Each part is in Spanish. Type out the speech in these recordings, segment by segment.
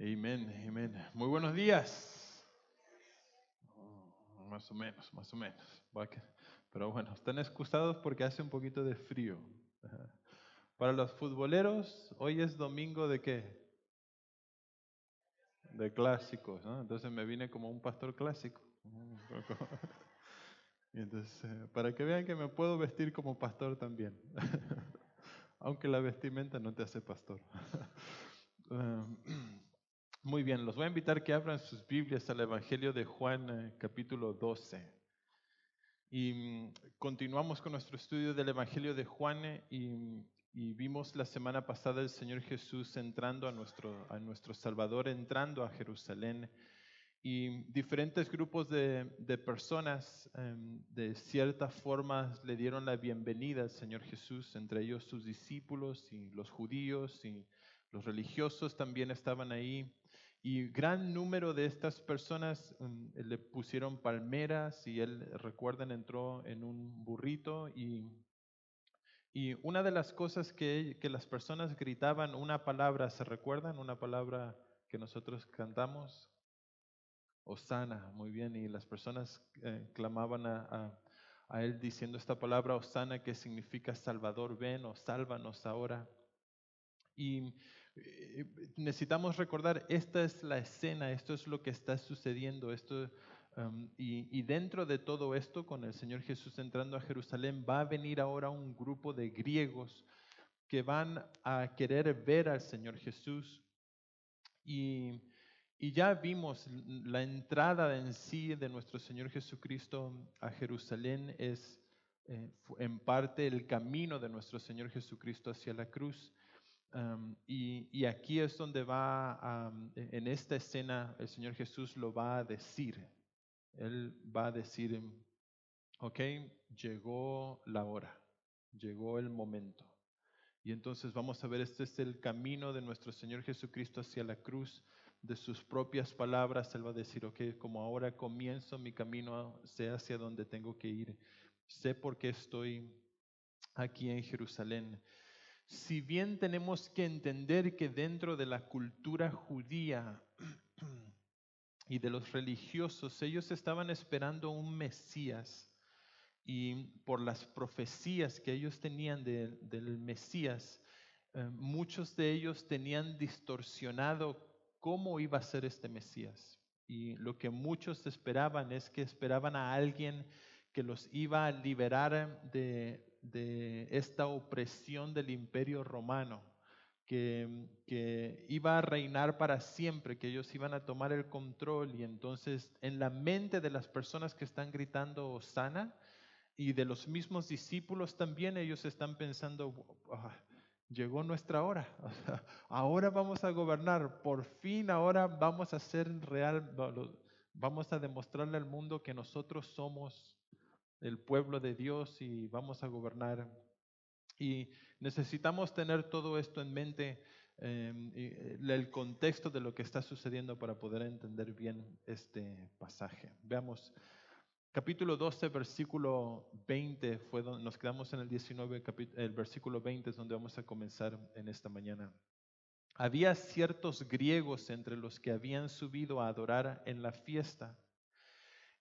Amén, amén. Muy buenos días. Más o menos, más o menos. Pero bueno, están excusados porque hace un poquito de frío. Ajá. Para los futboleros, hoy es domingo de qué? De clásicos, ¿no? Entonces me vine como un pastor clásico. Y entonces, para que vean que me puedo vestir como pastor también. Aunque la vestimenta no te hace pastor. Muy bien, los voy a invitar que abran sus Biblias al Evangelio de Juan, capítulo 12. Y continuamos con nuestro estudio del Evangelio de Juan y vimos la semana pasada el Señor Jesús entrando a nuestro Salvador, entrando a Jerusalén. Y diferentes grupos de personas de cierta forma le dieron la bienvenida al Señor Jesús, entre ellos sus discípulos y los judíos y los religiosos también estaban ahí. Y gran número de estas personas le pusieron palmeras y él, recuerdan, entró en un burrito y una de las cosas que las personas gritaban, una palabra, ¿se recuerdan? Una palabra que nosotros cantamos. Osana, muy bien, y las personas clamaban a él diciendo esta palabra Osana, que significa Salvador, ven o sálvanos ahora. Y necesitamos recordar, esta es la escena, esto es lo que está sucediendo, y dentro de todo esto, con el Señor Jesús entrando a Jerusalén, va a venir ahora un grupo de griegos que van a querer ver al Señor Jesús. Y, y ya vimos la entrada en sí de nuestro Señor Jesucristo a Jerusalén es en parte el camino de nuestro Señor Jesucristo hacia la cruz. Y aquí es donde en esta escena, el Señor Jesús lo va a decir. Él va a decir, ok, llegó la hora, llegó el momento. Y entonces vamos a ver, este es el camino de nuestro Señor Jesucristo hacia la cruz. De sus propias palabras, Él va a decir, ok, como ahora comienzo mi camino, sé hacia dónde tengo que ir. Sé por qué estoy aquí en Jerusalén. Si bien tenemos que entender que dentro de la cultura judía y de los religiosos, ellos estaban esperando un Mesías. Y por las profecías que ellos tenían del Mesías, muchos de ellos tenían distorsionado cómo iba a ser este Mesías. Y lo que muchos esperaban es que esperaban a alguien que los iba a liberar de esta opresión del imperio romano, que iba a reinar para siempre, que ellos iban a tomar el control. Y entonces en la mente de las personas que están gritando Hosana, y de los mismos discípulos también, ellos están pensando, "Ah, llegó nuestra hora, o sea, ahora vamos a gobernar, por fin ahora vamos a ser real, vamos a demostrarle al mundo que nosotros somos el pueblo de Dios y vamos a gobernar". Y necesitamos tener todo esto en mente, el contexto de lo que está sucediendo para poder entender bien este pasaje. Veamos. Capítulo 12, versículo 20, nos quedamos en el 19, el versículo 20 es donde vamos a comenzar en esta mañana. Había ciertos griegos entre los que habían subido a adorar en la fiesta.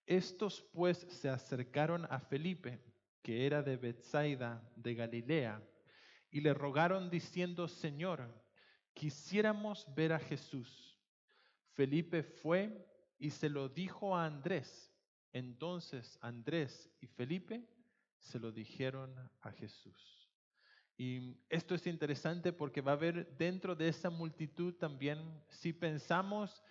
Estos pues se acercaron a Felipe, que era de Bethsaida de Galilea, y le rogaron diciendo, Señor, quisiéramos ver a Jesús. Felipe fue y se lo dijo a Andrés. Entonces Andrés y Felipe se lo dijeron a Jesús. Y esto es interesante porque va a haber dentro de esa multitud también, si pensamos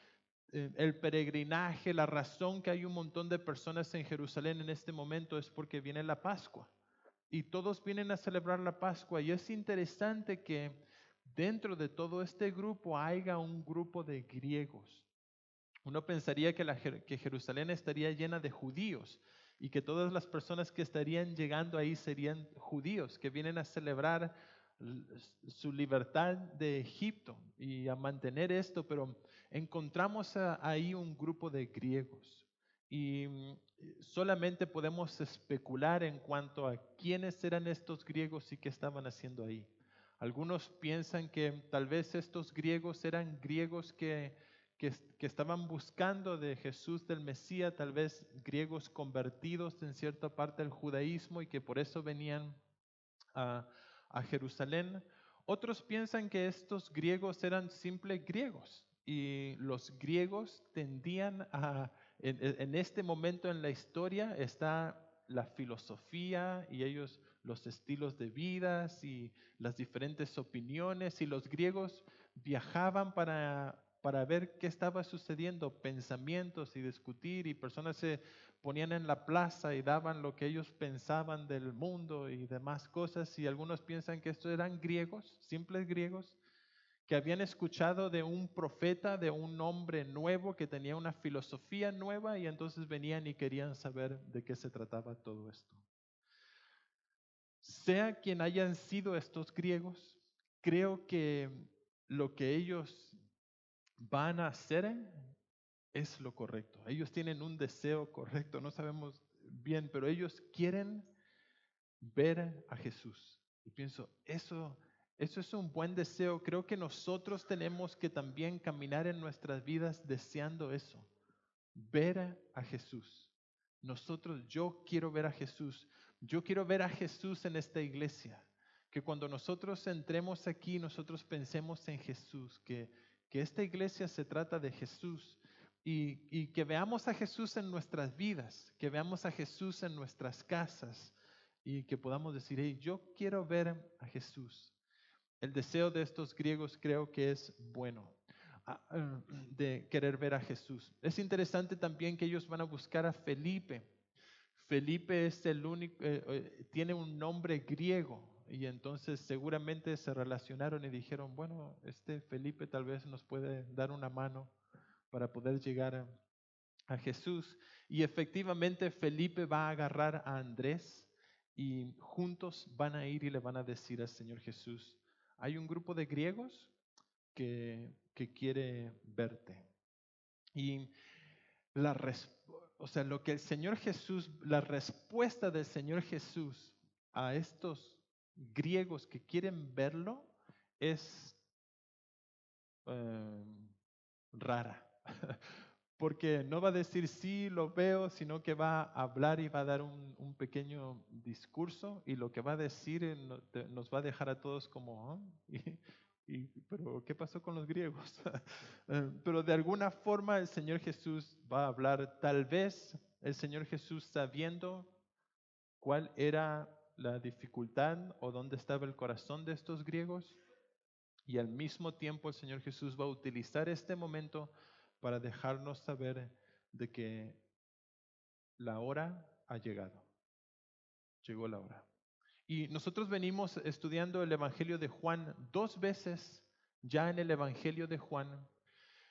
el peregrinaje, la razón que hay un montón de personas en Jerusalén en este momento es porque viene la Pascua. Y todos vienen a celebrar la Pascua. Y es interesante que dentro de todo este grupo haya un grupo de griegos. Uno pensaría que Jerusalén estaría llena de judíos y que todas las personas que estarían llegando ahí serían judíos, que vienen a celebrar su libertad de Egipto y a mantener esto, pero encontramos ahí un grupo de griegos y solamente podemos especular en cuanto a quiénes eran estos griegos y qué estaban haciendo ahí. Algunos piensan que tal vez estos griegos eran griegos que estaban buscando de Jesús del Mesías, tal vez griegos convertidos en cierta parte al judaísmo y que por eso venían a, a Jerusalén. Otros piensan que estos griegos eran simples griegos y los griegos tendían en este momento en la historia está la filosofía y ellos los estilos de vidas y las diferentes opiniones y los griegos viajaban para ver qué estaba sucediendo, pensamientos y discutir y personas se ponían en la plaza y daban lo que ellos pensaban del mundo y demás cosas y algunos piensan que estos eran griegos, simples griegos, que habían escuchado de un profeta, de un hombre nuevo que tenía una filosofía nueva y entonces venían y querían saber de qué se trataba todo esto. Sea quien hayan sido estos griegos, creo que lo que ellos van a hacer es lo correcto. Ellos tienen un deseo correcto, no sabemos bien, pero ellos quieren ver a Jesús. Y pienso, eso es un buen deseo. Creo que nosotros tenemos que también caminar en nuestras vidas deseando eso, ver a Jesús. Yo quiero ver a Jesús. Yo quiero ver a Jesús en esta iglesia. Que cuando nosotros entremos aquí, nosotros pensemos en Jesús, que esta iglesia se trata de Jesús y que veamos a Jesús en nuestras vidas, que veamos a Jesús en nuestras casas y que podamos decir, hey, yo quiero ver a Jesús. El deseo de estos griegos creo que es bueno, de querer ver a Jesús. Es interesante también que ellos van a buscar a Felipe. Felipe es el único, tiene un nombre griego y entonces seguramente se relacionaron y dijeron, bueno, este Felipe tal vez nos puede dar una mano para poder llegar a Jesús. Y efectivamente Felipe va a agarrar a Andrés y juntos van a ir y le van a decir al Señor Jesús, hay un grupo de griegos que quiere verte. Y o sea, lo que el Señor Jesús, la respuesta del Señor Jesús a estos griegos que quieren verlo es eh, rara. Porque no va a decir sí, lo veo, sino que va a hablar y va a dar un pequeño discurso y lo que va a decir nos va a dejar a todos como, "Ah, pero ¿qué pasó con los griegos?" Pero de alguna forma el Señor Jesús va a hablar, tal vez el Señor Jesús sabiendo cuál era la dificultad o dónde estaba el corazón de estos griegos, y al mismo tiempo el Señor Jesús va a utilizar este momento para dejarnos saber de que la hora ha llegado. Llegó la hora. Y nosotros venimos estudiando el Evangelio de Juan 2 veces. Ya en el Evangelio de Juan,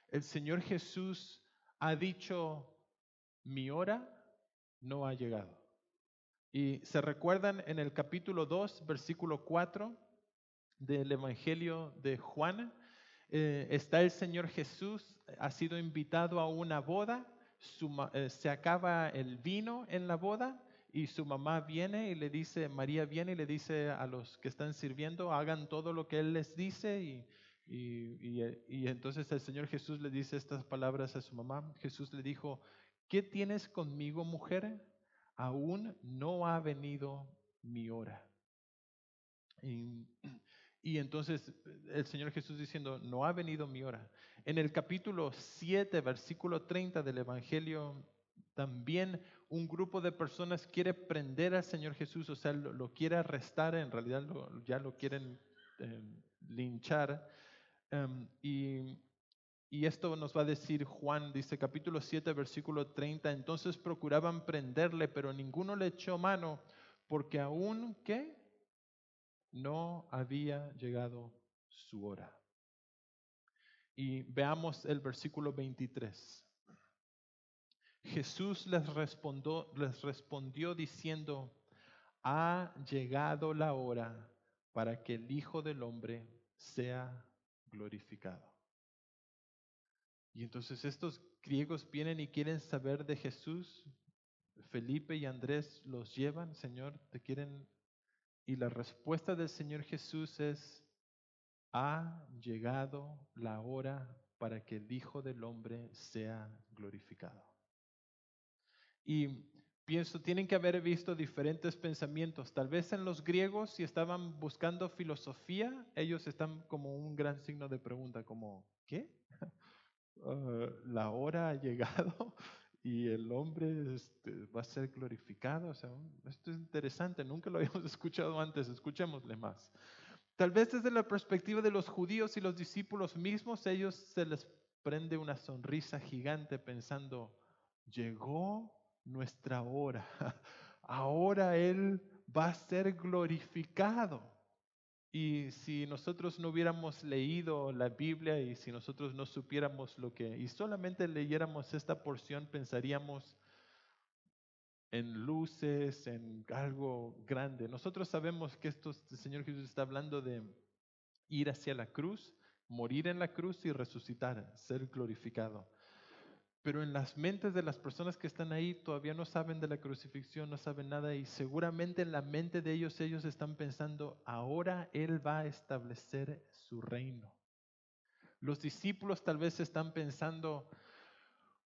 el Señor Jesús ha dicho, mi hora no ha llegado. Y se recuerdan en el capítulo 2, versículo 4 del Evangelio de Juan, está el Señor Jesús, ha sido invitado a una boda, se acaba el vino en la boda y su mamá viene y le dice, María viene y le dice a los que están sirviendo, hagan todo lo que Él les dice y entonces el Señor Jesús le dice estas palabras a su mamá. Jesús le dijo, ¿qué tienes conmigo, mujer? Aún no ha venido mi hora. Y, y entonces el Señor Jesús diciendo, no ha venido mi hora. En el capítulo 7, versículo 30 del Evangelio, también un grupo de personas quiere prender al Señor Jesús, o sea, lo quiere arrestar, en realidad ya lo quieren linchar. Y esto nos va a decir Juan, dice capítulo 7, versículo 30, entonces procuraban prenderle, pero ninguno le echó mano, porque aún, ¿qué? No había llegado su hora. Y veamos el versículo 23. Jesús les respondió diciendo, ha llegado la hora para que el Hijo del Hombre sea glorificado. Y entonces estos griegos vienen y quieren saber de Jesús. Felipe y Andrés los llevan, Señor, te quieren. Y la respuesta del Señor Jesús es, ha llegado la hora para que el Hijo del Hombre sea glorificado. Y pienso, tienen que haber visto diferentes pensamientos. Tal vez en los griegos, si estaban buscando filosofía, ellos están como un gran signo de pregunta, como, ¿qué? La hora ha llegado y el hombre va a ser glorificado. O sea, esto es interesante, nunca lo habíamos escuchado antes, escuchémosle más. Tal vez desde la perspectiva de los judíos y los discípulos mismos, ellos se les prende una sonrisa gigante pensando, llegó nuestra hora, ahora Él va a ser glorificado. Y si nosotros no hubiéramos leído la Biblia y si nosotros no supiéramos y solamente leyéramos esta porción, pensaríamos en luces, en algo grande. Nosotros sabemos que el Señor Jesús está hablando de ir hacia la cruz, morir en la cruz y resucitar, ser glorificado. Pero en las mentes de las personas que están ahí todavía no saben de la crucifixión, no saben nada y seguramente en la mente de ellos están pensando, ahora Él va a establecer su reino. Los discípulos tal vez están pensando,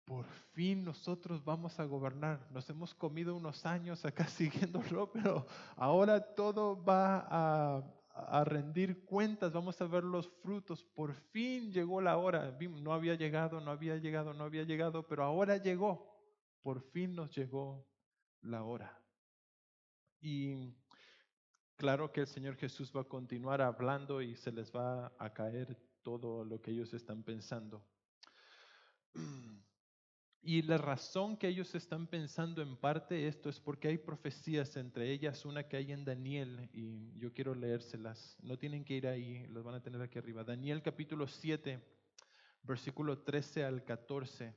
por fin nosotros vamos a gobernar. Nos hemos comido unos años acá siguiéndolo, pero ahora todo va a rendir cuentas, vamos a ver los frutos. Por fin llegó la hora. No había llegado, no había llegado, no había llegado, pero ahora llegó. Por fin nos llegó la hora. Y claro que el Señor Jesús va a continuar hablando y se les va a caer todo lo que ellos están pensando. Y la razón que ellos están pensando en parte esto es porque hay profecías, entre ellas una que hay en Daniel, y yo quiero leérselas. No tienen que ir ahí, los van a tener aquí arriba. Daniel capítulo 7, versículo 13 al 14.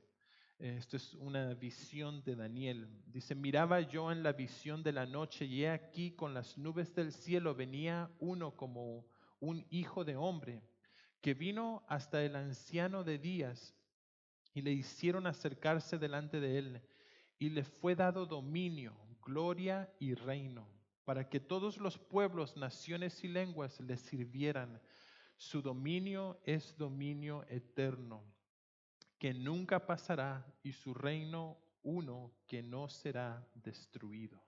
Esto es una visión de Daniel. Dice, miraba yo en la visión de la noche y he aquí con las nubes del cielo venía uno como un hijo de hombre, que vino hasta el anciano de días y le hicieron acercarse delante de él, y le fue dado dominio, gloria y reino, para que todos los pueblos, naciones y lenguas le sirvieran. Su dominio es dominio eterno, que nunca pasará, y su reino uno que no será destruido.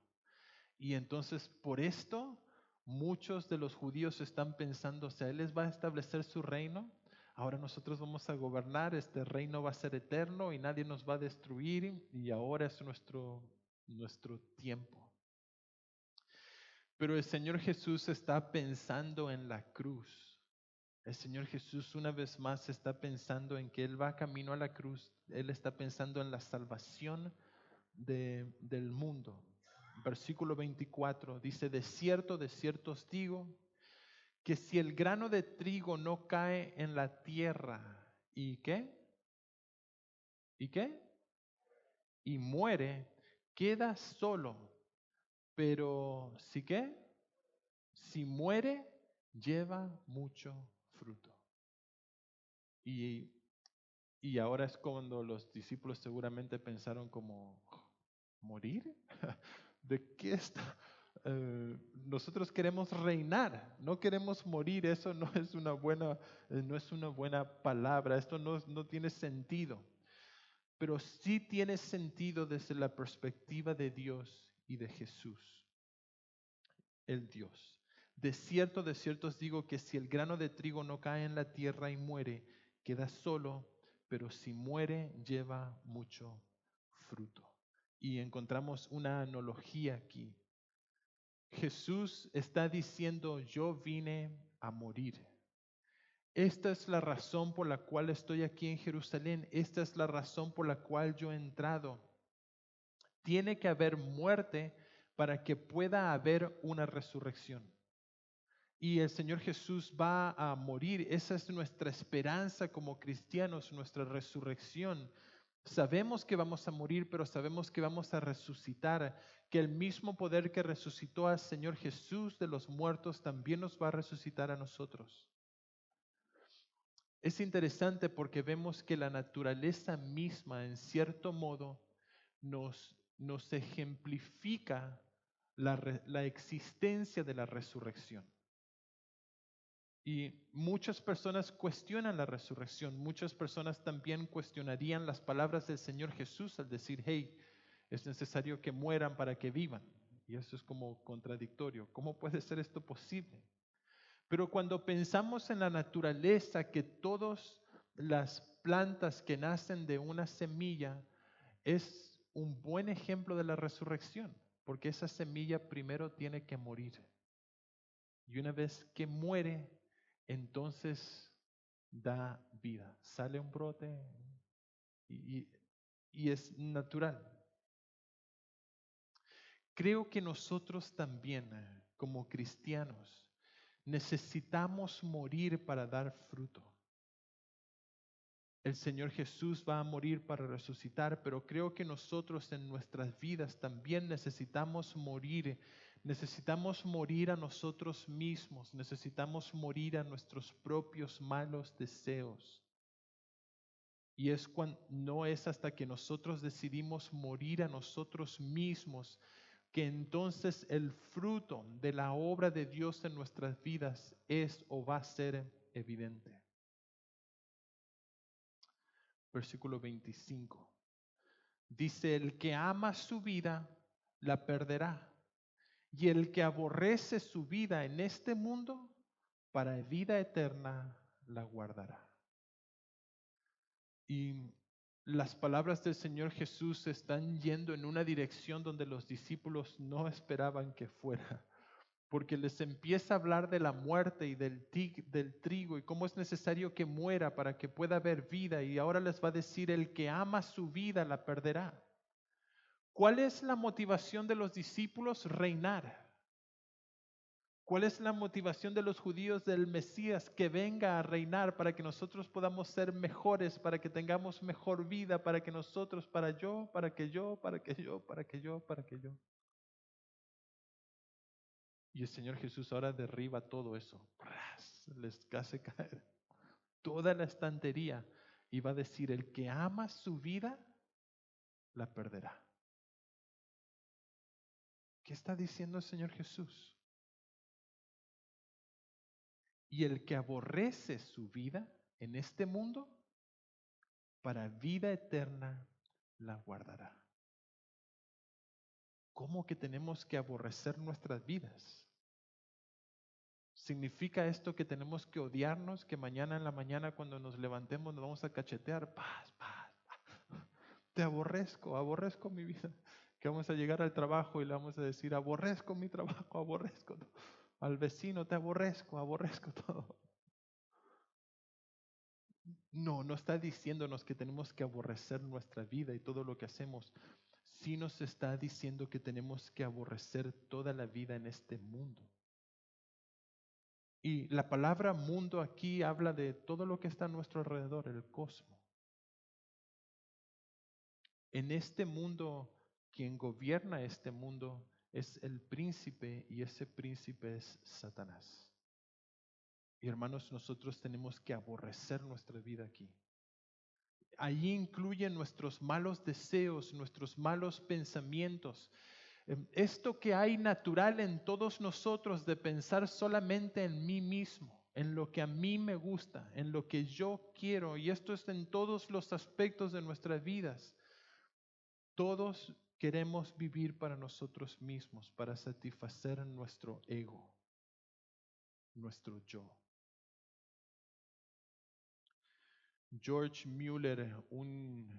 Y entonces por esto muchos de los judíos están pensando, o sea, Él les va a establecer su reino, ahora nosotros vamos a gobernar, este reino va a ser eterno y nadie nos va a destruir y ahora es nuestro tiempo. Pero el Señor Jesús está pensando en la cruz. El Señor Jesús una vez más está pensando en que Él va camino a la cruz. Él está pensando en la salvación del mundo. Versículo 24 dice, de cierto os digo, que si el grano de trigo no cae en la tierra, ¿y qué? ¿Y qué? Y muere, queda solo. Pero si qué? Si muere, lleva mucho fruto. Y, y ahora es cuando los discípulos seguramente pensaron como, ¿morir? ¿De qué está? Nosotros queremos reinar, no queremos morir. Eso no es una buena palabra. Esto no tiene sentido. Pero sí tiene sentido desde la perspectiva de Dios y de Jesús, el Dios. De cierto os digo que si el grano de trigo no cae en la tierra y muere, queda solo, pero si muere, lleva mucho fruto. Y encontramos una analogía aquí. Jesús está diciendo, yo vine a morir. Esta es la razón por la cual estoy aquí en Jerusalén. Esta es la razón por la cual yo he entrado. Tiene que haber muerte para que pueda haber una resurrección. Y el Señor Jesús va a morir. Esa es nuestra esperanza como cristianos, nuestra resurrección. Sabemos que vamos a morir, pero sabemos que vamos a resucitar, que el mismo poder que resucitó al Señor Jesús de los muertos también nos va a resucitar a nosotros. Es interesante porque vemos que la naturaleza misma, en cierto modo, nos ejemplifica la existencia de la resurrección. Y muchas personas cuestionan la resurrección. Muchas personas también cuestionarían las palabras del Señor Jesús al decir, hey, es necesario que mueran para que vivan. Y eso es como contradictorio. ¿Cómo puede ser esto posible? Pero cuando pensamos en la naturaleza, que todas las plantas que nacen de una semilla es un buen ejemplo de la resurrección, porque esa semilla primero tiene que morir. Y una vez que muere, entonces da vida. Sale un brote y, y- y es natural. Creo que nosotros también, como cristianos, necesitamos morir para dar fruto. El Señor Jesús va a morir para resucitar, pero creo que nosotros en nuestras vidas también necesitamos morir a nosotros mismos, necesitamos morir a nuestros propios malos deseos. Y no es hasta que nosotros decidimos morir a nosotros mismos que entonces el fruto de la obra de Dios en nuestras vidas es o va a ser evidente. Versículo 25. Dice, el que ama su vida, la perderá. Y el que aborrece su vida en este mundo, para vida eterna la guardará. Y las palabras del Señor Jesús están yendo en una dirección donde los discípulos no esperaban que fuera, porque les empieza a hablar de la muerte y del trigo y cómo es necesario que muera para que pueda haber vida, y ahora les va a decir, el que ama su vida la perderá. ¿Cuál es la motivación de los discípulos? Reinar. ¿Cuál es la motivación de los judíos del Mesías? Que venga a reinar para que nosotros podamos ser mejores, para que tengamos mejor vida, para que nosotros, para yo, para que yo, para que yo, para que yo, para que yo. Y el Señor Jesús ahora derriba todo eso. ¡Ras! Les hace caer toda la estantería y va a decir, el que ama su vida, la perderá. ¿Qué está diciendo el Señor Jesús? Y el que aborrece su vida en este mundo, para vida eterna la guardará. ¿Cómo que tenemos que aborrecer nuestras vidas? ¿Significa esto que tenemos que odiarnos, que mañana en la mañana cuando nos levantemos nos vamos a cachetear? Paz, paz, paz. Te aborrezco, aborrezco mi vida. Que vamos a llegar al trabajo y le vamos a decir, aborrezco mi trabajo, aborrezco todo. Al vecino, te aborrezco, aborrezco todo. No, no está diciéndonos que tenemos que aborrecer nuestra vida y todo lo que hacemos. Sí nos está diciendo que tenemos que aborrecer toda la vida en este mundo. Y la palabra mundo aquí habla de todo lo que está a nuestro alrededor, el cosmos. En este mundo, quien gobierna este mundo es el príncipe, y ese príncipe es Satanás. Y hermanos, nosotros tenemos que aborrecer nuestra vida aquí. Allí incluyen nuestros malos deseos, nuestros malos pensamientos. Esto que hay natural en todos nosotros de pensar solamente en mí mismo, en lo que a mí me gusta, en lo que yo quiero. Y esto es en todos los aspectos de nuestras vidas. Todos queremos vivir para nosotros mismos, para satisfacer nuestro ego, nuestro yo. George Müller, un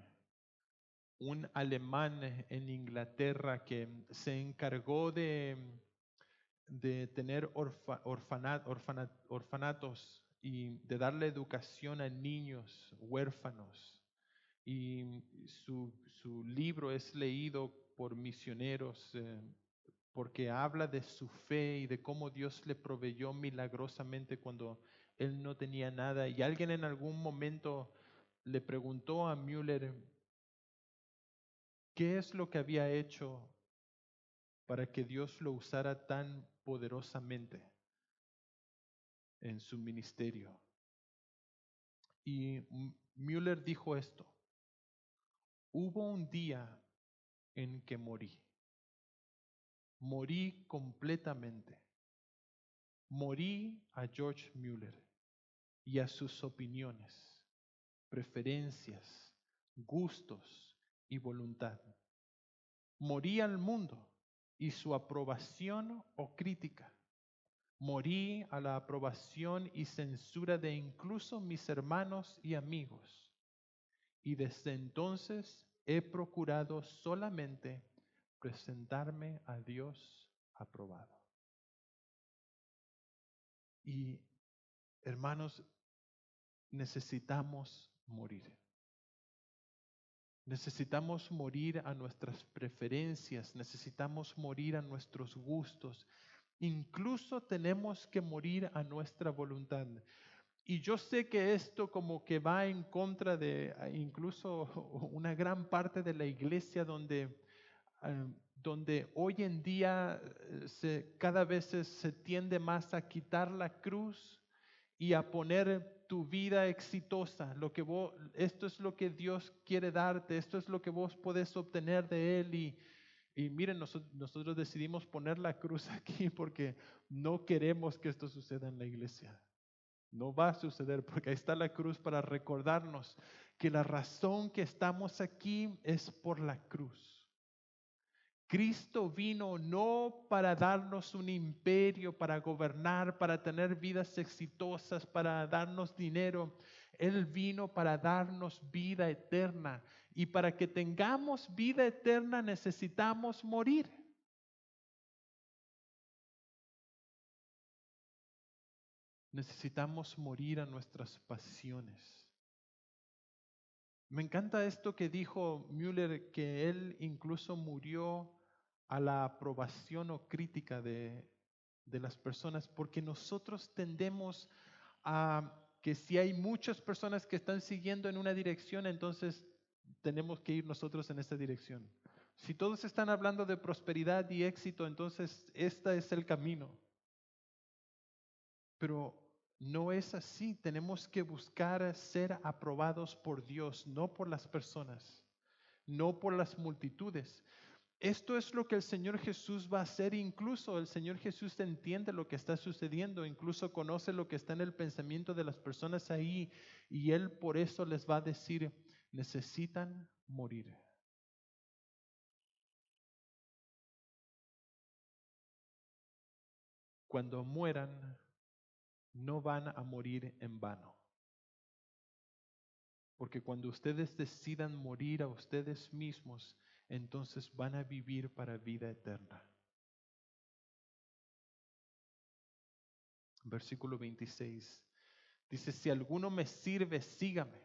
alemán en Inglaterra que se encargó de tener orfanatos y de darle educación a niños huérfanos. Y su libro es leído por misioneros porque habla de su fe y de cómo Dios le proveyó milagrosamente cuando él no tenía nada. Y alguien en algún momento le preguntó a Müller qué es lo que había hecho para que Dios lo usara tan poderosamente en su ministerio. Y Müller dijo esto: hubo un día en que morí completamente, Morí a George Mueller y a sus opiniones, preferencias, gustos y voluntad. Morí al mundo y su aprobación o crítica. Morí a la aprobación y censura de incluso mis hermanos y amigos. Y desde entonces he procurado solamente presentarme a Dios aprobado. Y hermanos, necesitamos morir. Necesitamos morir a nuestras preferencias, necesitamos morir a nuestros gustos, incluso tenemos que morir a nuestra voluntad. Y yo sé que esto como que va en contra de incluso una gran parte de la iglesia donde hoy en día cada vez se tiende más a quitar la cruz y a poner tu vida exitosa. Esto es lo que Dios quiere darte, esto es lo que vos podés obtener de Él. Y miren, nosotros decidimos poner la cruz aquí porque no queremos que esto suceda en la iglesia. No va a suceder porque ahí está la cruz para recordarnos que la razón que estamos aquí es por la cruz. Cristo vino no para darnos un imperio, para gobernar, para tener vidas exitosas, para darnos dinero. Él vino para darnos vida eterna. Y para que tengamos vida eterna necesitamos morir. Necesitamos morir a nuestras pasiones. Me encanta esto que dijo Müller, que él incluso murió a la aprobación o crítica de las personas, porque nosotros tendemos a que si hay muchas personas que están siguiendo en una dirección, entonces tenemos que ir nosotros en esa dirección. Si todos están hablando de prosperidad y éxito, entonces este es el camino. Pero no es así. Tenemos que buscar ser aprobados por Dios, no por las personas, no por las multitudes. Esto es lo que el Señor Jesús va a hacer. Incluso el Señor Jesús entiende lo que está sucediendo, incluso conoce lo que está en el pensamiento de las personas ahí, y Él por eso les va a decir, necesitan morir. Cuando mueran, no van a morir en vano. Porque cuando ustedes decidan morir a ustedes mismos, entonces van a vivir para vida eterna. Versículo 26 dice, si alguno me sirve, sígame.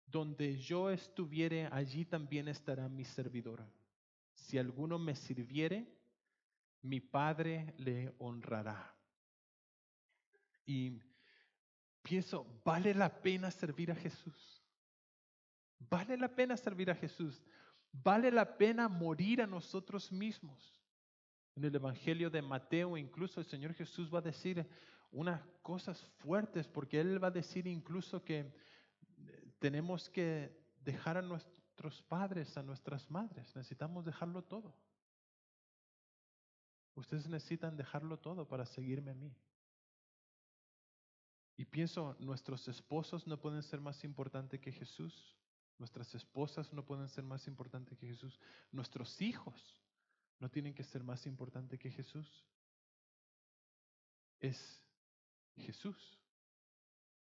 Donde yo estuviere, allí también estará mi servidor. Si alguno me sirviere, mi Padre le honrará. Y pienso, ¿vale la pena servir a Jesús? ¿Vale la pena servir a Jesús? ¿Vale la pena morir a nosotros mismos? En el Evangelio de Mateo, incluso el Señor Jesús va a decir unas cosas fuertes, porque Él va a decir incluso que tenemos que dejar a nuestros padres, a nuestras madres. Necesitamos dejarlo todo. Ustedes necesitan dejarlo todo para seguirme a mí. Y pienso, nuestros esposos no pueden ser más importantes que Jesús. Nuestras esposas no pueden ser más importantes que Jesús. Nuestros hijos no tienen que ser más importantes que Jesús. Es Jesús.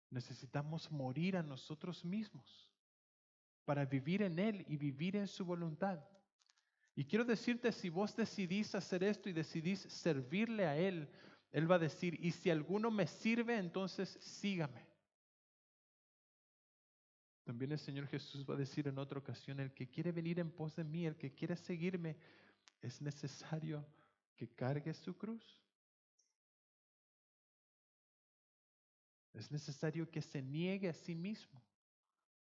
Necesitamos morir a nosotros mismos para vivir en Él y vivir en su voluntad. Y quiero decirte, si vos decidís hacer esto y decidís servirle a Él, Él va a decir, y si alguno me sirve, entonces sígame. También el Señor Jesús va a decir en otra ocasión, el que quiere venir en pos de mí, el que quiere seguirme, es necesario que cargue su cruz. Es necesario que se niegue a sí mismo,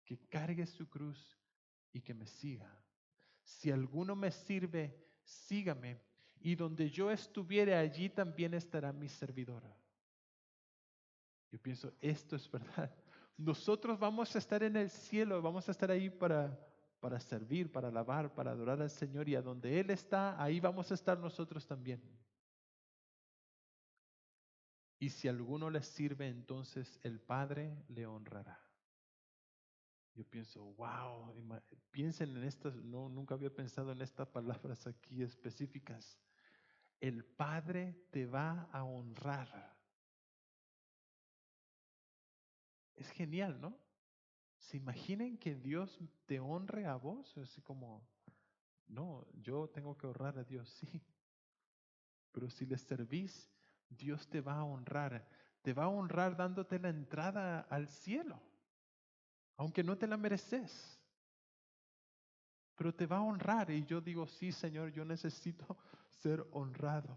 que cargue su cruz y que me siga. Si alguno me sirve, sígame, y donde yo estuviere, allí también estará mi servidor. Yo pienso, esto es verdad. Nosotros vamos a estar en el cielo, vamos a estar ahí para servir, para alabar, para adorar al Señor, y a donde Él está, ahí vamos a estar nosotros también. Y si alguno le sirve, entonces el Padre le honrará. Yo pienso, wow, piensen en estas, no, nunca había pensado en estas palabras aquí específicas. El Padre te va a honrar. Es genial, ¿no? ¿Se imaginen que Dios te honre a vos? Así como, no, yo tengo que honrar a Dios, sí. Pero si le servís, Dios te va a honrar. Te va a honrar dándote la entrada al cielo, aunque no te la mereces. Pero te va a honrar. Y yo digo, sí, Señor, yo necesito ser honrado.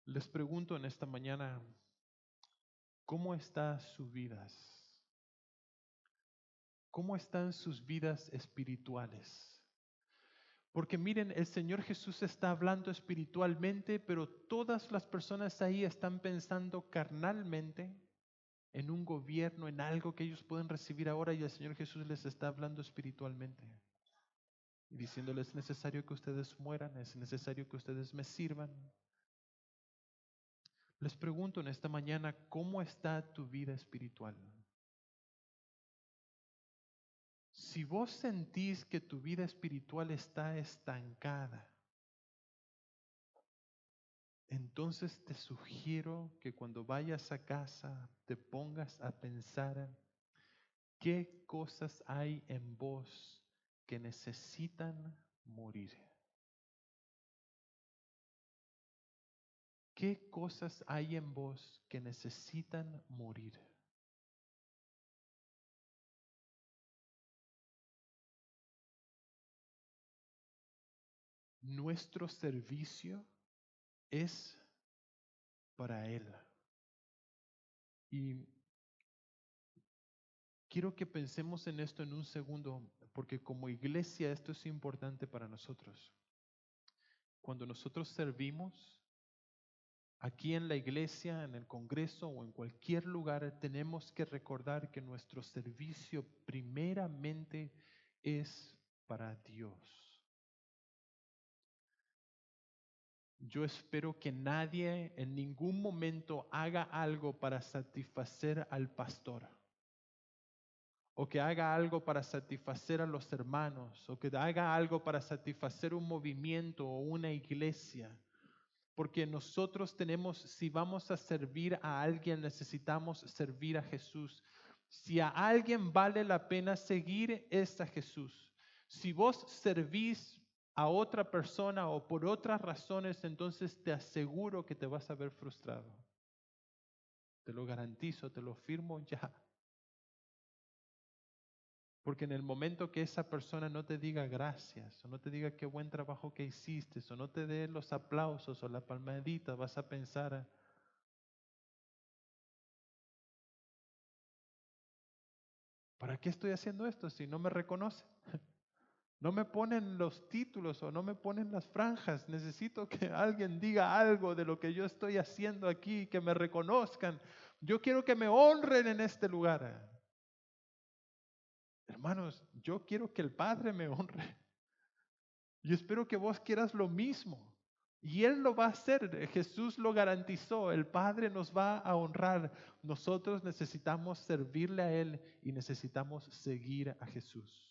Les pregunto en esta mañana, ¿cómo están sus vidas? ¿Cómo están sus vidas espirituales? Porque miren, el Señor Jesús está hablando espiritualmente, pero todas las personas ahí están pensando carnalmente en un gobierno, en algo que ellos pueden recibir ahora, y el Señor Jesús les está hablando espiritualmente. Y diciéndoles, es necesario que ustedes mueran, es necesario que ustedes me sirvan. Les pregunto en esta mañana, ¿cómo está tu vida espiritual? Si vos sentís que tu vida espiritual está estancada, entonces te sugiero que cuando vayas a casa te pongas a pensar qué cosas hay en vos que necesitan morir. ¿Qué cosas hay en vos que necesitan morir? Nuestro servicio es para Él. Y quiero que pensemos en esto en un segundo, porque como iglesia esto es importante para nosotros. Cuando nosotros servimos, aquí en la iglesia, en el Congreso o en cualquier lugar, tenemos que recordar que nuestro servicio primeramente es para Dios. Yo espero que nadie en ningún momento haga algo para satisfacer al pastor, o que haga algo para satisfacer a los hermanos, o que haga algo para satisfacer un movimiento o una iglesia. Porque nosotros tenemos, si vamos a servir a alguien, necesitamos servir a Jesús. Si a alguien vale la pena seguir, es a Jesús. Si vos servís a otra persona o por otras razones, entonces te aseguro que te vas a ver frustrado. Te lo garantizo, te lo firmo ya. Porque en el momento que esa persona no te diga gracias, o no te diga qué buen trabajo que hiciste, o no te dé los aplausos o la palmadita, vas a pensar, ¿para qué estoy haciendo esto si no me reconocen? No me ponen los títulos o no me ponen las franjas. Necesito que alguien diga algo de lo que yo estoy haciendo aquí, que me reconozcan. Yo quiero que me honren en este lugar. Hermanos, yo quiero que el Padre me honre. Y espero que vos quieras lo mismo. Y Él lo va a hacer. Jesús lo garantizó. El Padre nos va a honrar. Nosotros necesitamos servirle a Él y necesitamos seguir a Jesús.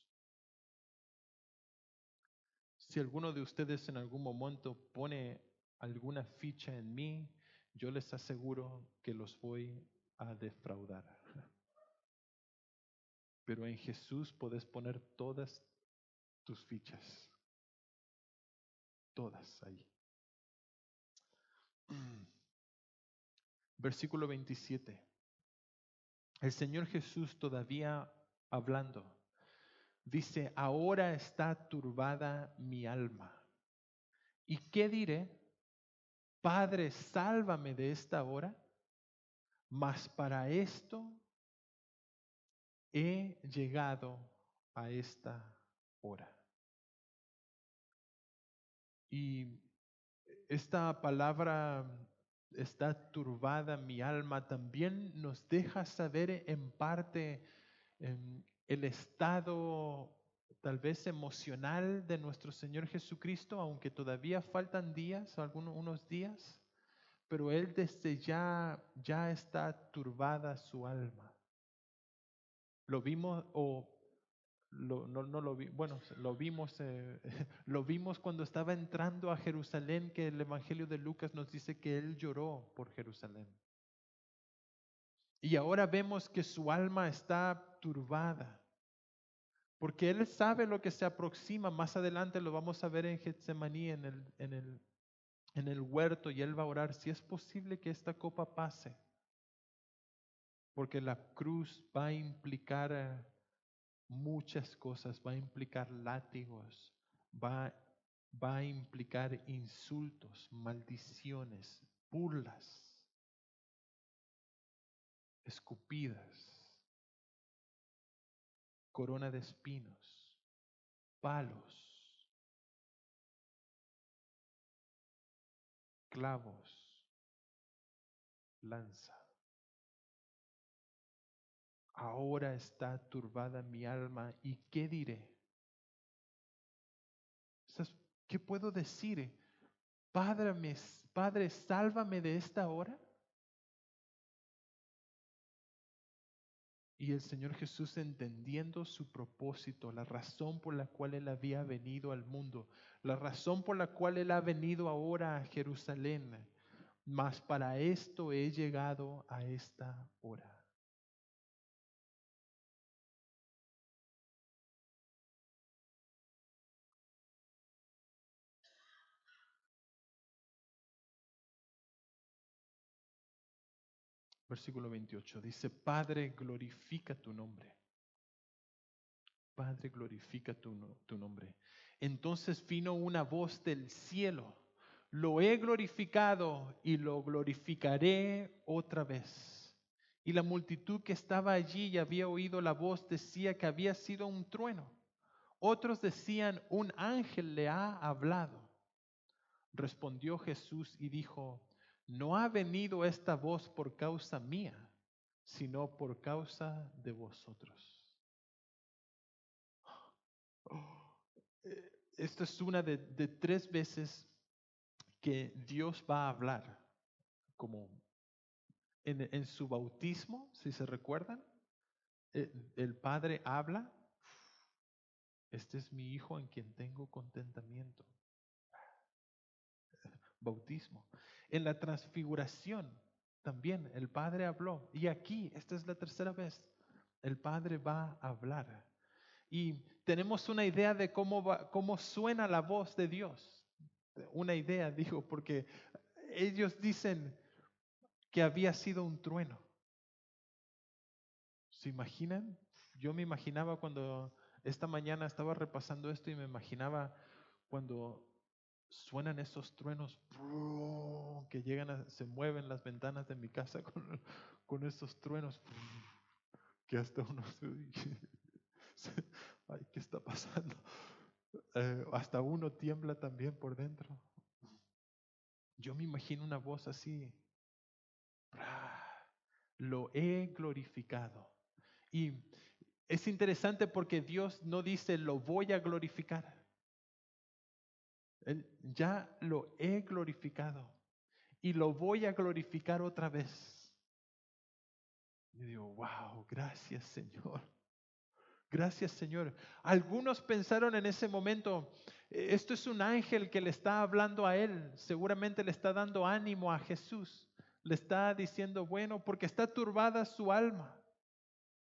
Si alguno de ustedes en algún momento pone alguna ficha en mí, yo les aseguro que los voy a defraudar. Pero en Jesús puedes poner todas tus fichas. Todas ahí. Versículo 27. El Señor Jesús todavía hablando, dice, ahora está turbada mi alma. ¿Y qué diré? Padre, sálvame de esta hora. Mas para esto he llegado a esta hora. Y esta palabra, está turbada mi alma, también nos deja saber en parte el estado tal vez emocional de nuestro Señor Jesucristo, aunque todavía faltan días, unos días, pero Él desde ya está turbada su alma. Lo vimos, no lo vi, bueno, lo vimos, lo vimos cuando estaba entrando a Jerusalén, que el Evangelio de Lucas nos dice que Él lloró por Jerusalén. Y ahora vemos que su alma está turbada, porque Él sabe lo que se aproxima. Más adelante lo vamos a ver en Getsemaní, en el huerto, y Él va a orar, si es posible que esta copa pase, porque la cruz va a implicar muchas cosas, va a implicar látigos, va, va a implicar insultos, maldiciones, burlas, escupidas, corona de espinos, palos, clavos, lanza. Ahora está turbada mi alma, ¿y qué diré? ¿Qué puedo decir? Padre, sálvame de esta hora. Y el Señor Jesús, entendiendo su propósito, la razón por la cual Él había venido al mundo, la razón por la cual Él ha venido ahora a Jerusalén, mas para esto he llegado a esta hora. Versículo 28 dice, Padre, glorifica tu nombre. Padre, glorifica tu nombre. Entonces vino una voz del cielo. Lo he glorificado y lo glorificaré otra vez. Y la multitud que estaba allí y había oído la voz decía que había sido un trueno. Otros decían, un ángel le ha hablado. Respondió Jesús y dijo, no ha venido esta voz por causa mía, sino por causa de vosotros. Esta es una de 3 veces que Dios va a hablar, como en su bautismo, si se recuerdan, el Padre habla, este es mi Hijo en quien tengo contentamiento. Bautismo. En la transfiguración también el Padre habló. Y aquí, esta es la 3.ª vez, el Padre va a hablar. Y tenemos una idea de cómo suena la voz de Dios. Una idea, digo, porque ellos dicen que había sido un trueno. ¿Se imaginan? Yo me imaginaba cuando esta mañana estaba repasando esto y me imaginaba cuando suenan esos truenos que llegan se mueven las ventanas de mi casa con esos truenos que hasta uno ay, ¿qué está pasando? Hasta uno tiembla también por dentro. Yo me imagino una voz así, lo he glorificado. Y es interesante porque Dios no dice lo voy a glorificar. Él, ya lo he glorificado y lo voy a glorificar otra vez. Y digo, wow, gracias Señor. Gracias Señor. Algunos pensaron en ese momento, esto es un ángel que le está hablando a él, seguramente le está dando ánimo a Jesús, le está diciendo, bueno, porque está turbada su alma,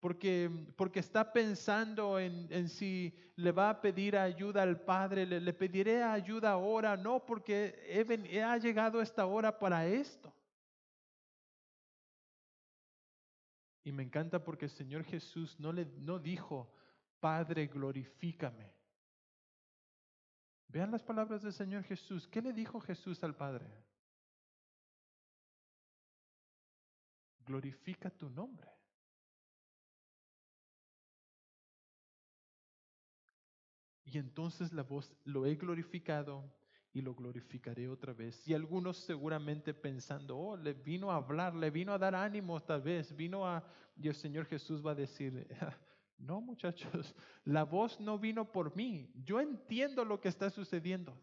porque está pensando en si le va a pedir ayuda al Padre, le pediré ayuda ahora, no, porque ha llegado esta hora para esto. Y me encanta porque el Señor Jesús no dijo, Padre, glorifícame. Vean las palabras del Señor Jesús. ¿Qué le dijo Jesús al Padre? Glorifica tu nombre. Y entonces la voz, lo he glorificado y lo glorificaré otra vez. Y algunos seguramente pensando, oh, le vino a hablar, le vino a dar ánimo tal vez, y el Señor Jesús va a decir, No, muchachos, la voz no vino por mí. Yo entiendo lo que está sucediendo.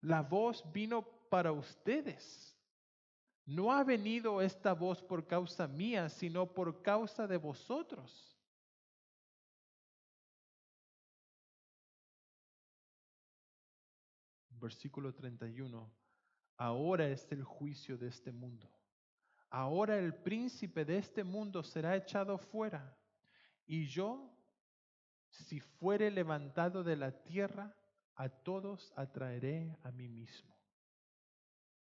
La voz vino para ustedes. No ha venido esta voz por causa mía, sino por causa de vosotros. Versículo 31. Ahora es el juicio de este mundo. Ahora el príncipe de este mundo será echado fuera. Y yo, si fuere levantado de la tierra, a todos atraeré a mí mismo.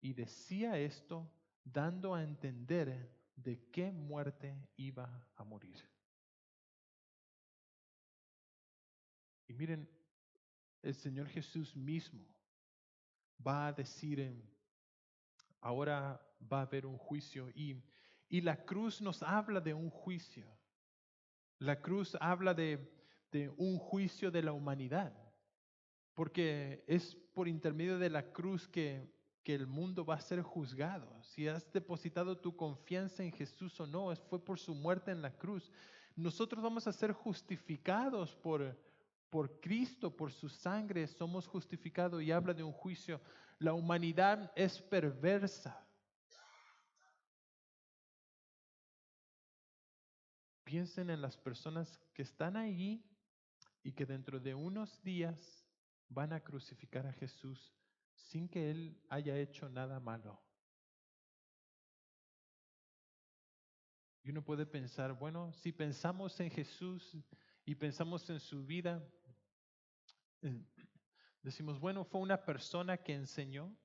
Y decía esto dando a entender de qué muerte iba a morir. Y miren, el Señor Jesús mismo va a decir, ahora va a haber un juicio y la cruz nos habla de un juicio. La cruz habla de un juicio de la humanidad, porque es por intermedio de la cruz que el mundo va a ser juzgado. Si has depositado tu confianza en Jesús o no, fue por su muerte en la cruz. Nosotros vamos a ser justificados por Cristo, por su sangre, somos justificados y habla de un juicio. La humanidad es perversa. Piensen en las personas que están allí y que dentro de unos días van a crucificar a Jesús sin que Él haya hecho nada malo. Y uno puede pensar, bueno, si pensamos en Jesús y pensamos en su vida, eh, decimos, bueno, fue una persona que enseñó,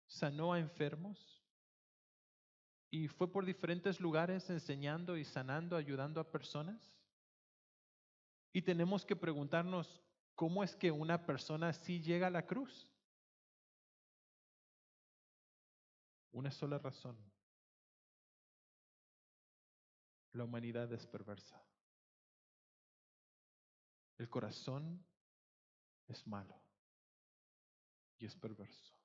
sanó a enfermos y fue por diferentes lugares enseñando y sanando, ayudando a personas. Y tenemos que preguntarnos, ¿cómo es que una persona así llega a la cruz? Una sola razón. La humanidad es perversa. El corazón es malo y es perverso.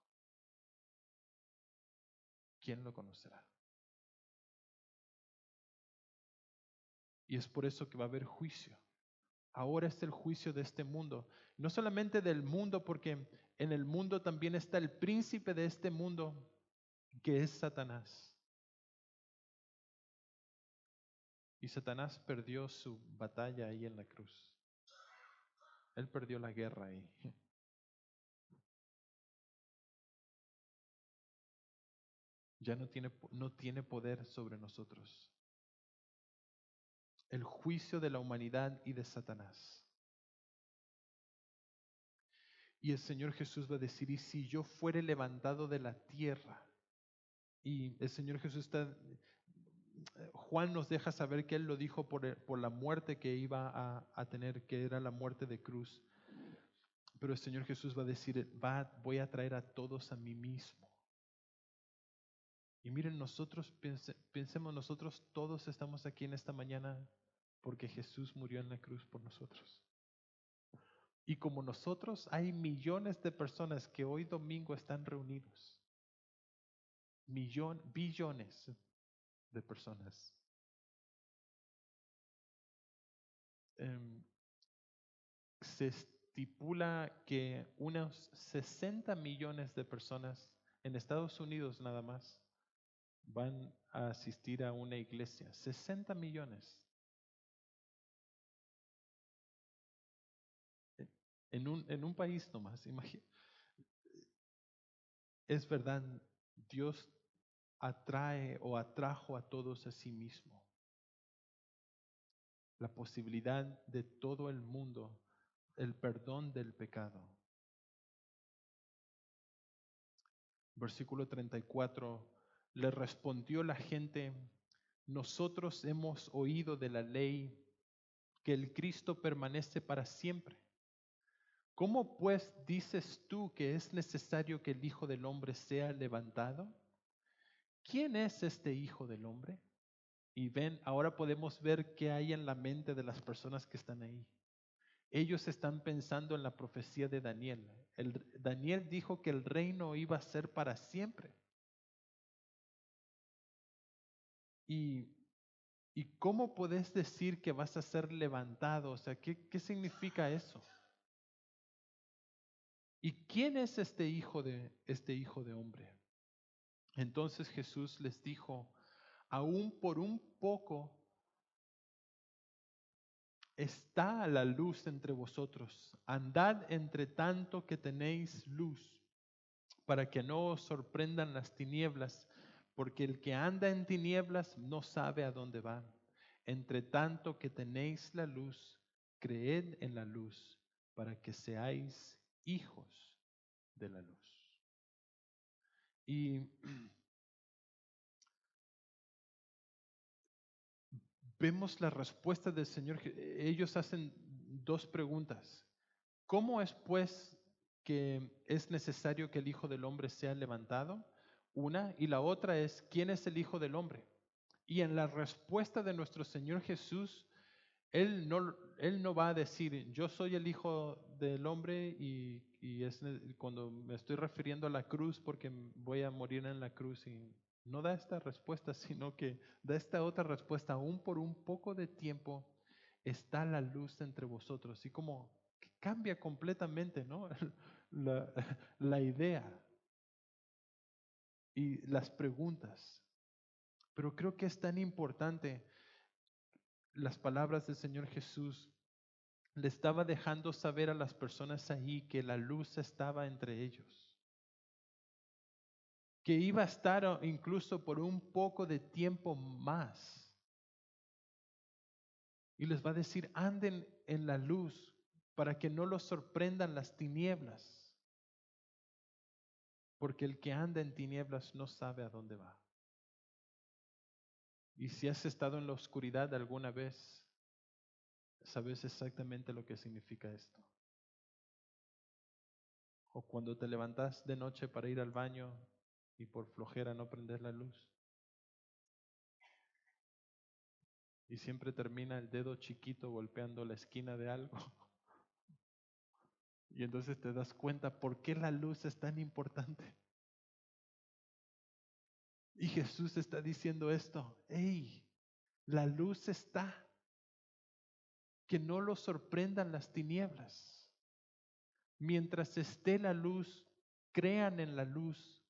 ¿Quién lo conocerá? Y es por eso que va a haber juicio. Ahora es el juicio de este mundo. No solamente del mundo, porque en el mundo también está el príncipe de este mundo, que es Satanás. Y Satanás perdió su batalla ahí en la cruz. Él perdió la guerra ahí. Ya no tiene poder sobre nosotros. El juicio de la humanidad y de Satanás. Y el Señor Jesús va a decir, y si yo fuere levantado de la tierra, y el Señor Jesús Juan nos deja saber que Él lo dijo por la muerte que iba a tener, que era la muerte de cruz. Pero el Señor Jesús va a decir, voy a traer a todos a mí mismo. Y miren, pensemos, nosotros todos estamos aquí en esta mañana porque Jesús murió en la cruz por nosotros. Y como nosotros, hay millones de personas que hoy domingo están reunidos. Billones de personas. Se estipula que unos 60 millones de personas en Estados Unidos nada más van a asistir a una iglesia. 60 millones. En un país nomás. Es verdad, Dios atrae o atrajo a todos a sí mismo. La posibilidad de todo el mundo, el perdón del pecado. Versículo 34, le respondió la gente, nosotros hemos oído de la ley que el Cristo permanece para siempre. ¿Cómo pues dices tú que es necesario que el Hijo del Hombre sea levantado? ¿Quién es este Hijo del Hombre? Y ven, ahora podemos ver qué hay en la mente de las personas que están ahí. Ellos están pensando en la profecía de Daniel. Daniel dijo que el reino iba a ser para siempre. Y ¿Y cómo puedes decir que vas a ser levantado? O sea, ¿qué significa eso? ¿Y quién es este hijo de hombre? Entonces Jesús les dijo, aún por un poco está la luz entre vosotros. Andad entre tanto que tenéis luz, para que no os sorprendan las tinieblas, porque el que anda en tinieblas no sabe a dónde va. Entre tanto que tenéis la luz, creed en la luz, para que seáis hijos de la luz. Y vemos la respuesta del Señor. Ellos hacen dos preguntas. ¿Cómo es pues que es necesario que el Hijo del Hombre sea levantado? Una, y la otra es, ¿quién es el Hijo del Hombre? Y en la respuesta de nuestro Señor Jesús, Él no va a decir, yo soy el Hijo del Hombre y cuando me estoy refiriendo a la cruz porque voy a morir en la cruz y no da esta respuesta, sino que da esta otra respuesta, aún por un poco de tiempo está la luz entre vosotros. Y como que cambia completamente, ¿no? La, la idea y las preguntas. Pero creo que es tan importante las palabras del Señor Jesús. Le estaba dejando saber a las personas ahí que la luz estaba entre ellos, que iba a estar incluso por un poco de tiempo más. Y les va a decir, anden en la luz para que no los sorprendan las tinieblas, porque el que anda en tinieblas no sabe a dónde va. Y si has estado en la oscuridad alguna vez, sabes exactamente lo que significa esto. O cuando te levantas de noche para ir al baño y por flojera no prender la luz. Y siempre termina el dedo chiquito golpeando la esquina de algo. Y entonces te das cuenta por qué la luz es tan importante. Y Jesús está diciendo esto, hey, la luz está, que no los sorprendan las tinieblas. Mientras esté la luz, crean en la luz.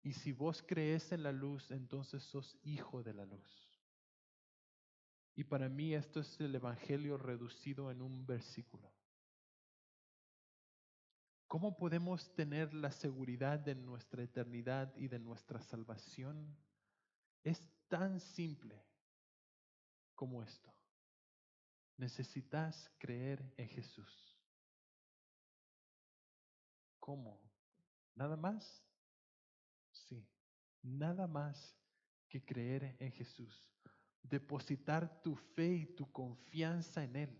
Y si vos crees en la luz, entonces sos hijo de la luz. Y para mí esto es el Evangelio reducido en un versículo. ¿Cómo podemos tener la seguridad de nuestra eternidad y de nuestra salvación? Es tan simple como esto. Necesitas creer en Jesús. ¿Cómo? ¿Nada más? Sí, nada más que creer en Jesús. Depositar tu fe y tu confianza en Él.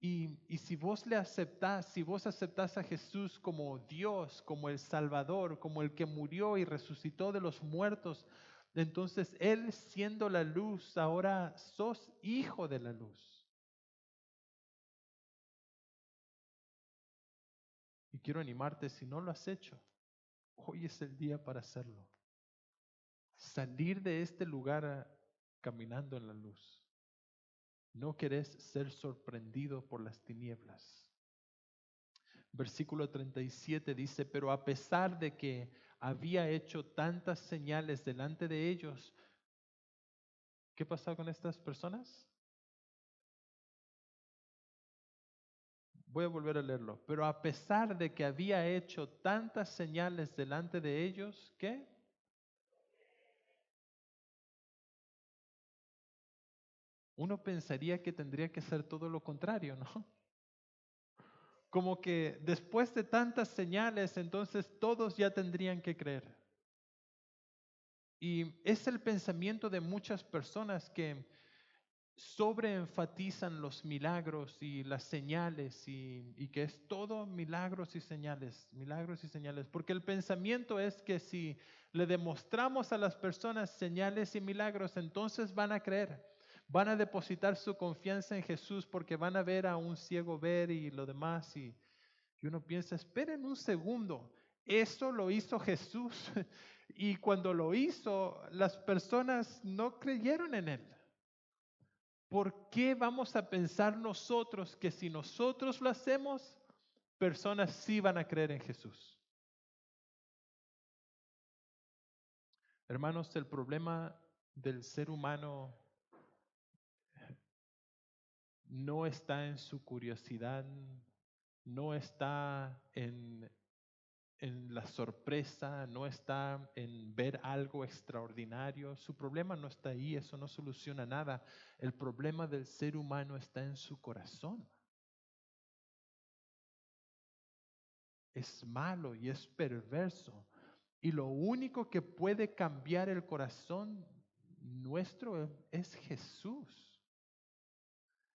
Y si vos le aceptás, si vos aceptás a Jesús como Dios, como el Salvador, como el que murió y resucitó de los muertos, entonces Él siendo la luz, ahora sos hijo de la luz. Y quiero animarte, si no lo has hecho, hoy es el día para hacerlo. Salir de este lugar caminando en la luz. No querés ser sorprendido por las tinieblas. Versículo 37 dice, pero a pesar de que había hecho tantas señales delante de ellos, ¿qué pasó con estas personas? Voy a volver a leerlo. Pero a pesar de que había hecho tantas señales delante de ellos, ¿qué? Uno pensaría que tendría que ser todo lo contrario, ¿no? Como que después de tantas señales, entonces todos ya tendrían que creer. Y es el pensamiento de muchas personas que sobreenfatizan los milagros y las señales y que es todo milagros y señales, porque el pensamiento es que si le demostramos a las personas señales y milagros, entonces van a creer, van a depositar su confianza en Jesús porque van a ver a un ciego ver y lo demás y uno piensa, esperen un segundo, Eso lo hizo Jesús. Y cuando lo hizo, las personas no creyeron en Él. ¿Por qué vamos a pensar nosotros que si nosotros lo hacemos, personas sí van a creer en Jesús? Hermanos, el problema del ser humano no está en su curiosidad, no está en la sorpresa, no está en ver algo extraordinario. Su problema no está ahí, eso no soluciona nada. El problema del ser humano está en su corazón. Es malo y es perverso. Y lo único que puede cambiar el corazón nuestro es Jesús.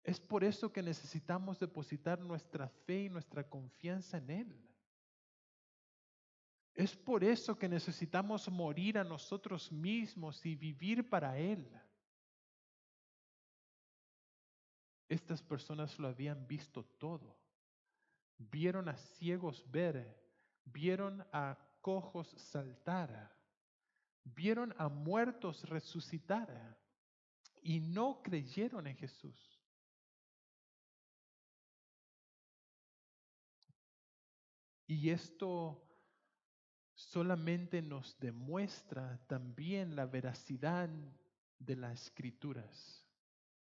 Es por eso que necesitamos depositar nuestra fe y nuestra confianza en Él. Es por eso que necesitamos morir a nosotros mismos y vivir para Él. Estas personas lo habían visto todo. Vieron a ciegos ver, vieron a cojos saltar, vieron a muertos resucitar y no creyeron en Jesús. Y esto solamente nos demuestra también la veracidad de las escrituras,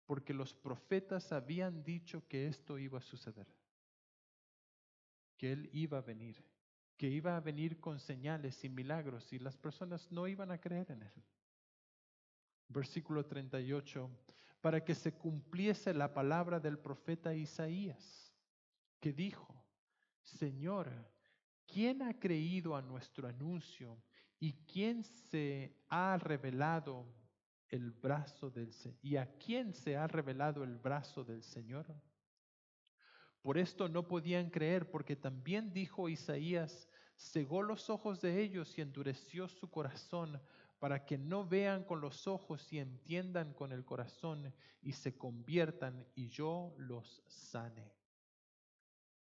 porque los profetas habían dicho que esto iba a suceder, que Él iba a venir, que iba a venir con señales y milagros y las personas no iban a creer en Él. Versículo 38, para que se cumpliese la palabra del profeta Isaías, que dijo, Señor, ¿quién ha creído a nuestro anuncio y quién se ha revelado el brazo del Señor? ¿Y a quién se ha revelado el brazo del Señor? Por esto no podían creer, porque también dijo Isaías, cegó los ojos de ellos y endureció su corazón, para que no vean con los ojos y entiendan con el corazón y se conviertan y yo los sane.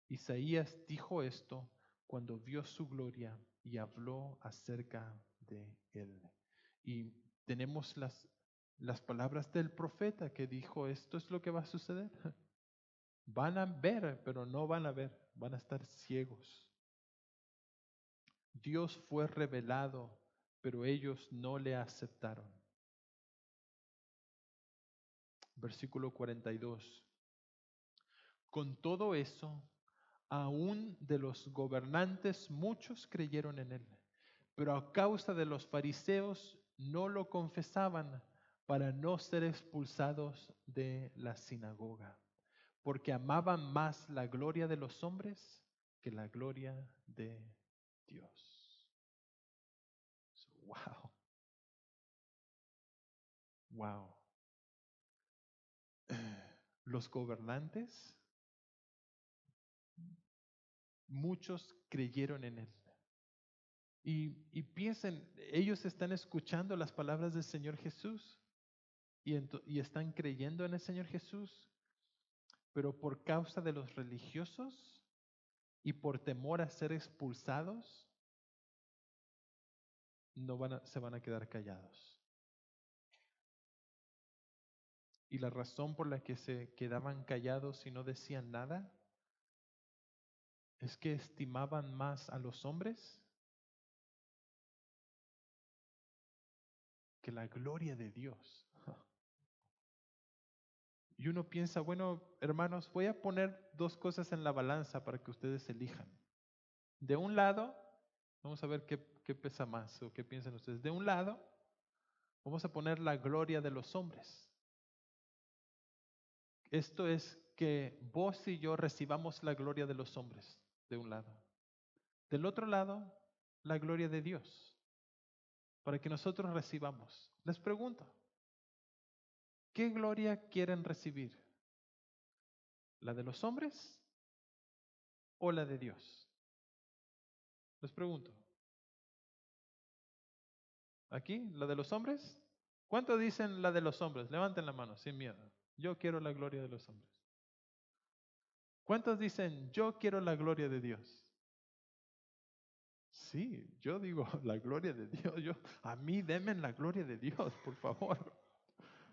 Isaías dijo esto cuando vio su gloria y habló acerca de él. Y tenemos las palabras del profeta que dijo, esto es lo que va a suceder. Van a ver, pero no van a ver, van a estar ciegos. Dios fue revelado, pero ellos no le aceptaron. Versículo 42. Con todo eso, aún de los gobernantes muchos creyeron en él, pero a causa de los fariseos no lo confesaban para no ser expulsados de la sinagoga, porque amaban más la gloria de los hombres que la gloria de Dios. Wow, wow. Los gobernantes, muchos creyeron en él. Y piensen, ellos están escuchando las palabras del Señor Jesús y están creyendo en el Señor Jesús, pero por causa de los religiosos y por temor a ser expulsados, se van a quedar callados. Y la razón por la que se quedaban callados y no decían nada es que estimaban más a los hombres que la gloria de Dios. Y uno piensa, bueno, hermanos, voy a poner dos cosas en la balanza para que ustedes elijan. De un lado, vamos a ver qué pesa más o qué piensan ustedes. De un lado, vamos a poner la gloria de los hombres. Esto es que vos y yo recibamos la gloria de los hombres, de un lado. Del otro lado, la gloria de Dios, para que nosotros recibamos. Les pregunto, ¿qué gloria quieren recibir? ¿La de los hombres o la de Dios? Les pregunto. ¿Aquí? ¿La de los hombres? ¿Cuántos dicen la de los hombres? Levanten la mano, sin miedo. Yo quiero la gloria de los hombres. ¿Cuántos dicen, yo quiero la gloria de Dios? Sí, yo digo la gloria de Dios. A mí denme la gloria de Dios, por favor.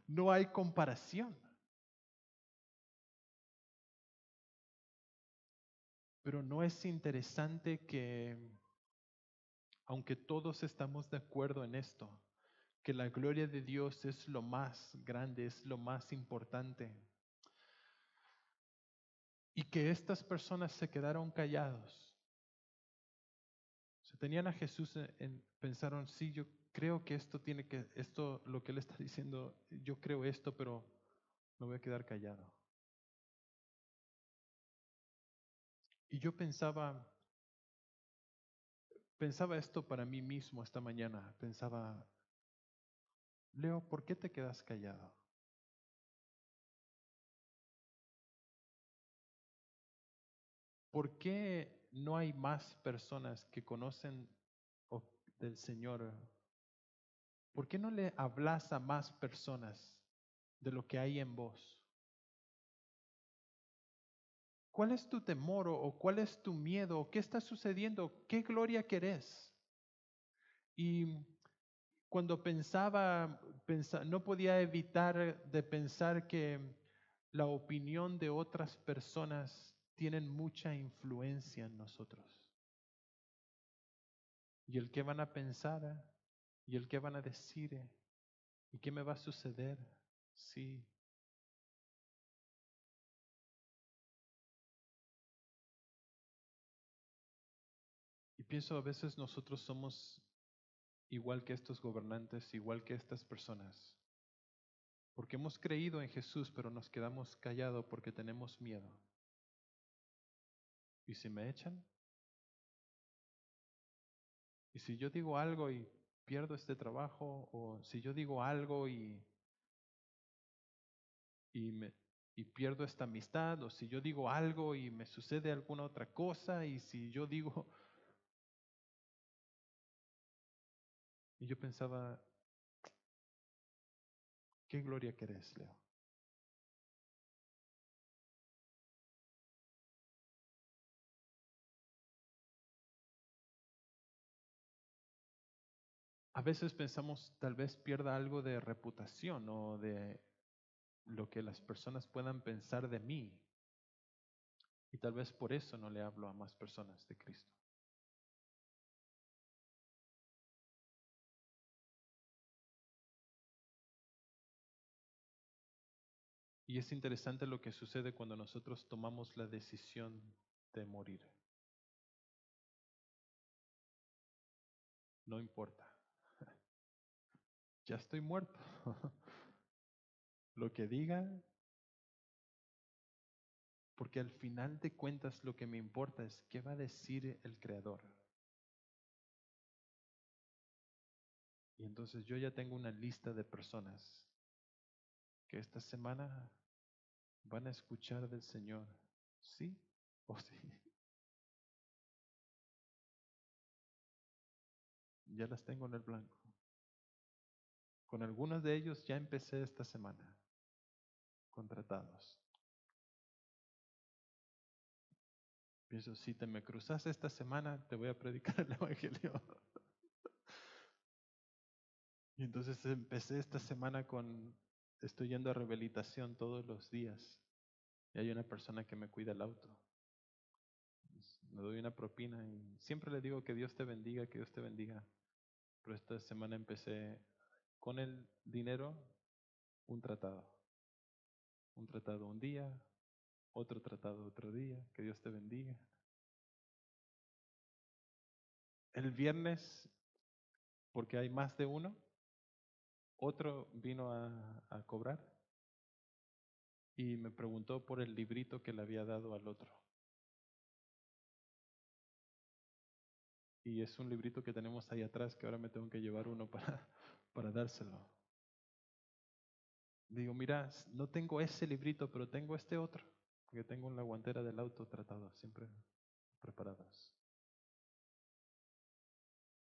No hay comparación. Pero no es interesante que, aunque todos estamos de acuerdo en esto, que la gloria de Dios es lo más grande, es lo más importante, y que estas personas se quedaron callados. Se tenían a Jesús pensaron, sí, yo creo que esto, lo que él está diciendo, yo creo esto, pero me voy a quedar callado. Y yo pensaba esto para mí mismo esta mañana. Pensaba, Leo, ¿por qué te quedas callado? ¿Por qué no hay más personas que conocen del Señor? ¿Por qué no le hablas a más personas de lo que hay en vos? ¿Cuál es tu temor o cuál es tu miedo? ¿Qué está sucediendo? ¿Qué gloria querés? Y cuando no podía evitar de pensar que la opinión de otras personas tienen mucha influencia en nosotros. Y el qué van a pensar, y el qué van a decir, y qué me va a suceder. Sí. Y pienso a veces nosotros somos igual que estos gobernantes, igual que estas personas. Porque hemos creído en Jesús, pero nos quedamos callados porque tenemos miedo. ¿Y si me echan? ¿Y si yo digo algo y pierdo este trabajo? ¿O si yo digo algo y, me, y pierdo esta amistad? ¿O si yo digo algo y me sucede alguna otra cosa? ¿Y si yo digo... Y yo pensaba, ¿qué gloria querés, Leo? A veces pensamos, tal vez pierda algo de reputación o de lo que las personas puedan pensar de mí. Y tal vez por eso no le hablo a más personas de Cristo. Y es interesante lo que sucede cuando nosotros tomamos la decisión de morir. No importa, ya estoy muerto. Lo que diga, porque al final de cuentas lo que me importa es qué va a decir el Creador. Y entonces yo ya tengo una lista de personas que esta semana van a escuchar del Señor. ¿Sí o sí? Ya las tengo en el blanco. Con algunos de ellos ya empecé esta semana, contratados. Pienso, si te me cruzas esta semana, te voy a predicar el Evangelio. Y entonces empecé esta semana estoy yendo a rehabilitación todos los días. Y hay una persona que me cuida el auto. Le doy una propina y siempre le digo que Dios te bendiga, que Dios te bendiga. Pero esta semana empecé con el dinero un tratado. Un tratado un día, otro tratado otro día, que Dios te bendiga. El viernes, porque hay más de uno, otro vino a cobrar y me preguntó por el librito que le había dado al otro. Y es un librito que tenemos ahí atrás que ahora me tengo que llevar uno para dárselo. Digo, mira, no tengo ese librito, pero tengo este otro, que tengo en la guantera del auto tratado, siempre preparados.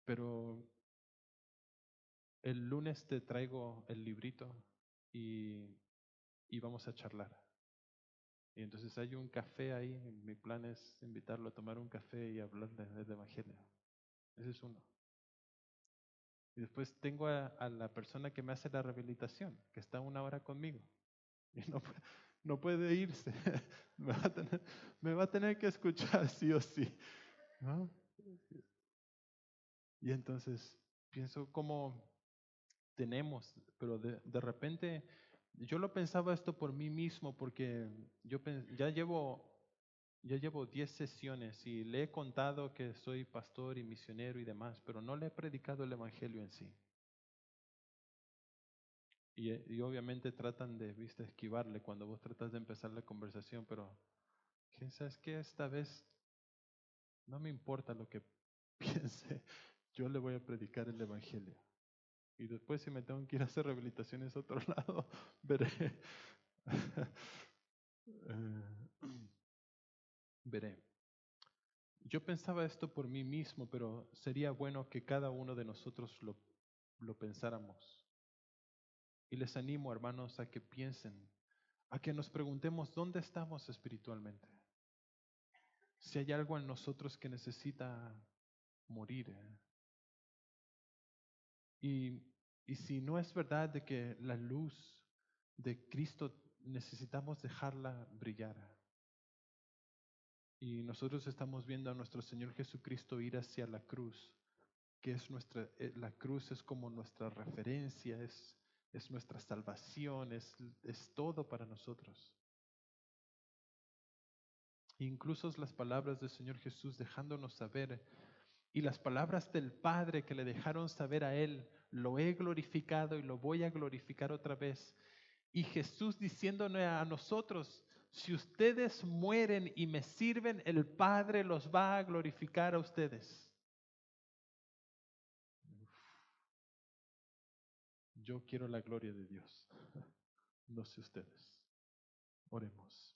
Pero el lunes te traigo el librito y vamos a charlar. Y entonces hay un café ahí, mi plan es invitarlo a tomar un café y hablar del Evangelio. Ese es uno. Y después tengo a la persona que me hace la rehabilitación, que está 1 hora conmigo. Y no puede irse. Me va a tener que escuchar sí o sí, ¿no? Y entonces pienso como tenemos, pero de repente yo lo pensaba esto por mí mismo, porque ya llevo 10 sesiones y le he contado que soy pastor y misionero y demás, pero no le he predicado el evangelio en sí. Y obviamente tratan de, viste, esquivarle cuando vos tratas de empezar la conversación, pero ¿sabes qué? Esta vez no me importa lo que piense, yo le voy a predicar el evangelio. Y después si me tengo que ir a hacer rehabilitaciones a otro lado, veré. Veré. Yo pensaba esto por mí mismo, pero sería bueno que cada uno de nosotros lo pensáramos. Y les animo, hermanos, a que piensen, a que nos preguntemos dónde estamos espiritualmente. Si hay algo en nosotros que necesita morir. Y, y si no es verdad de que la luz de Cristo necesitamos dejarla brillar. Y nosotros estamos viendo a nuestro Señor Jesucristo ir hacia la cruz, que es la cruz es como nuestra referencia, es nuestra salvación, es todo para nosotros. Incluso las palabras del Señor Jesús dejándonos saber, y las palabras del Padre que le dejaron saber a Él, lo he glorificado y lo voy a glorificar otra vez. Y Jesús diciéndole a nosotros, si ustedes mueren y me sirven, el Padre los va a glorificar a ustedes. Yo quiero la gloria de Dios, no sé ustedes. Oremos.